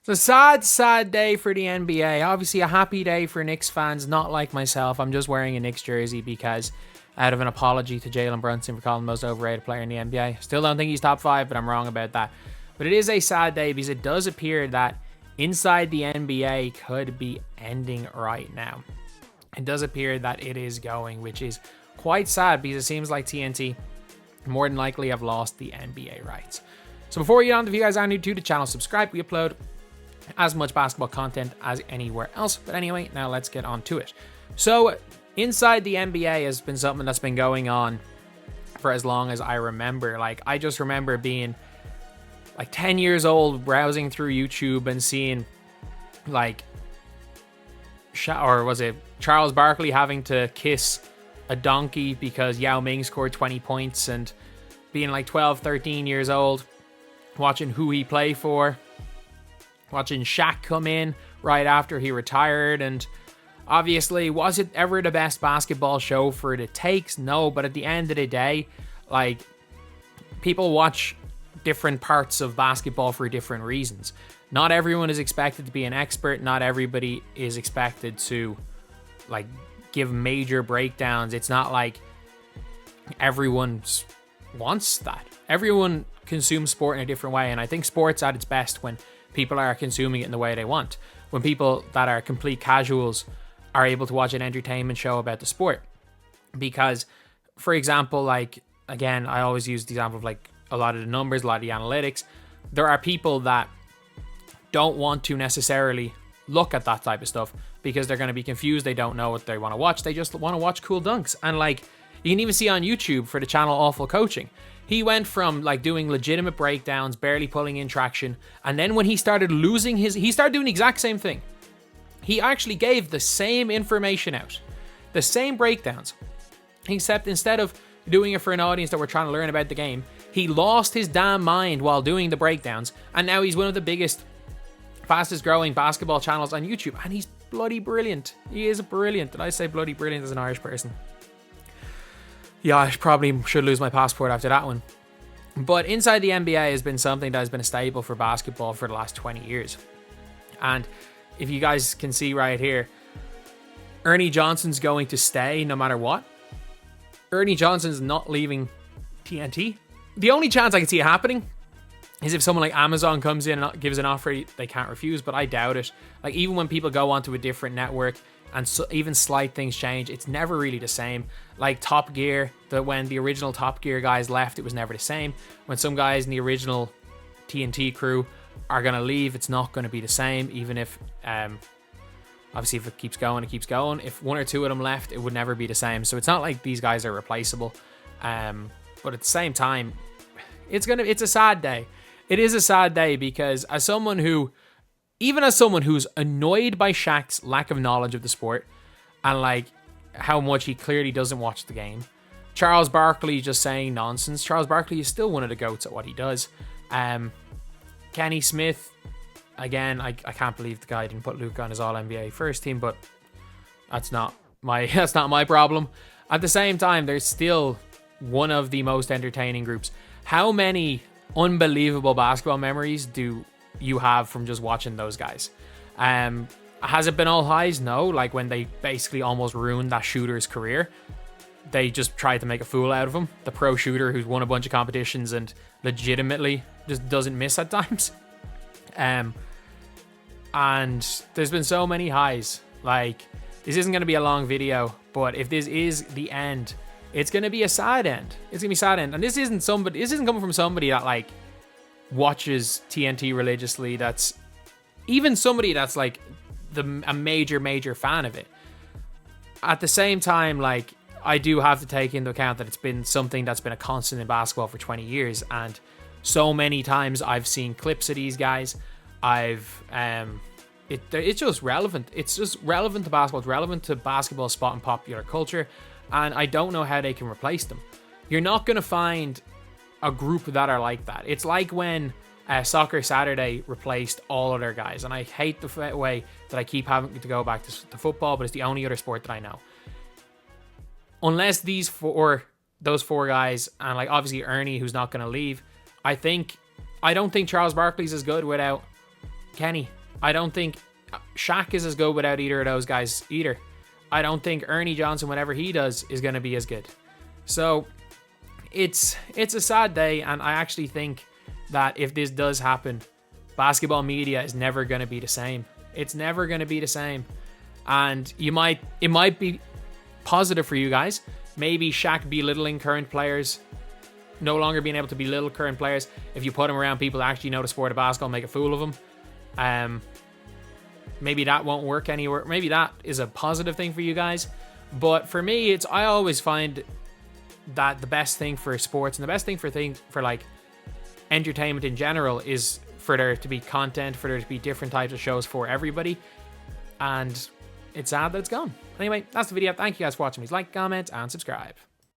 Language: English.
It's a sad, sad day for the NBA. Obviously, a happy day for Knicks fans, not like myself. I'm just wearing a Knicks jersey because out of an apology to Jalen Brunson for calling the most overrated player in the NBA. Still don't think he's top 5, but I'm wrong about that. But it is a sad day because it does appear that inside the NBA could be ending right now. It does appear that it is going, which is quite sad because it seems like TNT more than likely have lost the NBA rights. So before we get on, if you guys are new to the channel, subscribe. We upload as much basketball content as anywhere else. But anyway, now let's get on to it. So inside the NBA has been something that's been going on for as long as I remember. Like, I just remember being like 10 years old, browsing through YouTube and seeing like, or was it Charles Barkley having to kiss a donkey because Yao Ming scored 20 points, and being like 12, 13 years old, watching who he play for, watching Shaq come in right after he retired. And obviously, was it ever the best basketball show for the takes? No, but at the end of the day, like, people watch different parts of basketball for different reasons. Not everyone is expected to be an expert. Not everybody is expected to like give major breakdowns. It's not like everyone wants that. Everyone consumes sport in a different way, and I think sport's at its best when people are consuming it in the way they want. When people that are complete casuals are able to watch an entertainment show about the sport. Because, for example, like, again, I always use the example of like a lot of the numbers, a lot of the analytics. There are people that don't want to necessarily look at that type of stuff because they're going to be confused. They don't know what they want to watch. They just want to watch cool dunks. And like, you can even see on YouTube for the channel Aul Coaching, he went from like doing legitimate breakdowns, barely pulling in traction, and then when he started losing he started doing the exact same thing. He actually gave the same information out, the same breakdowns, except instead of doing it for an audience that were trying to learn about the game, he lost his damn mind while doing the breakdowns, and now he's one of the biggest, fastest growing basketball channels on YouTube, and he's bloody brilliant. He is brilliant, and I say bloody brilliant as an Irish person. Yeah, I probably should lose my passport after that one. But inside the NBA has been something that has been a staple for basketball for the last 20 years. And if you guys can see right here, Ernie Johnson's going to stay no matter what. Ernie Johnson's not leaving TNT. The only chance I can see it happening is if someone like Amazon comes in and gives an offer they can't refuse, but I doubt it. Like, even when people go onto a different network and so even slight things change, it's never really the same. Like Top Gear, when the original Top Gear guys left, it was never the same. When some guys in the original TNT crew are going to leave, it's not going to be the same, even if, obviously if it keeps going, it keeps going. If one or two of them left, it would never be the same. So it's not like these guys are replaceable. But at the same time, it's a sad day. It is a sad day because as someone who's annoyed by Shaq's lack of knowledge of the sport and like how much he clearly doesn't watch the game, Charles Barkley just saying nonsense. Charles Barkley is still one of the GOATs at what he does. Kenny Smith, again, I can't believe the guy didn't put Luke on his All-NBA first team, but that's not my problem. At the same time, there's still one of the most entertaining groups. How many unbelievable basketball memories do you have from just watching those guys? Has it been all highs? No. Like when they basically almost ruined that shooter's career. They just tried to make a fool out of him. The pro shooter who's won a bunch of competitions and legitimately just doesn't miss at times. And there's been so many highs. Like, this isn't going to be a long video, but if this is the end, it's going to be a sad end. It's going to be a sad end. And this isn't coming from somebody that like watches TNT religiously. That's even somebody that's like a major fan of it. At the same time, like, I do have to take into account that it's been something that's been a constant in basketball for 20 years. And so many times I've seen clips of these guys. It's just relevant. It's just relevant to basketball. It's relevant to basketball spot and popular culture. And I don't know how they can replace them. You're not going to find a group that are like that. It's like when Soccer Saturday replaced all other guys. And I hate the way that I keep having to go back to football, but it's the only other sport that I know. Unless those four guys, and like obviously Ernie, who's not going to leave, I don't think Charles Barkley's as good without Kenny. I don't think Shaq is as good without either of those guys either. I don't think Ernie Johnson, whatever he does, is going to be as good. So it's a sad day, and I actually think that if this does happen, basketball media is never going to be the same. It's never going to be the same. And it might be positive for you guys. Maybe Shaq belittling current players, no longer being able to belittle current players. If you put him around people that actually know the sport of basketball, make a fool of him. Maybe that won't work anywhere. Maybe that is a positive thing for you guys. But for me, I always find that the best thing for sports and the best thing for like entertainment in general is for there to be content, for there to be different types of shows for everybody. And it's sad that it's gone. Anyway, that's the video. Thank you guys for watching. Please like, comment, and subscribe.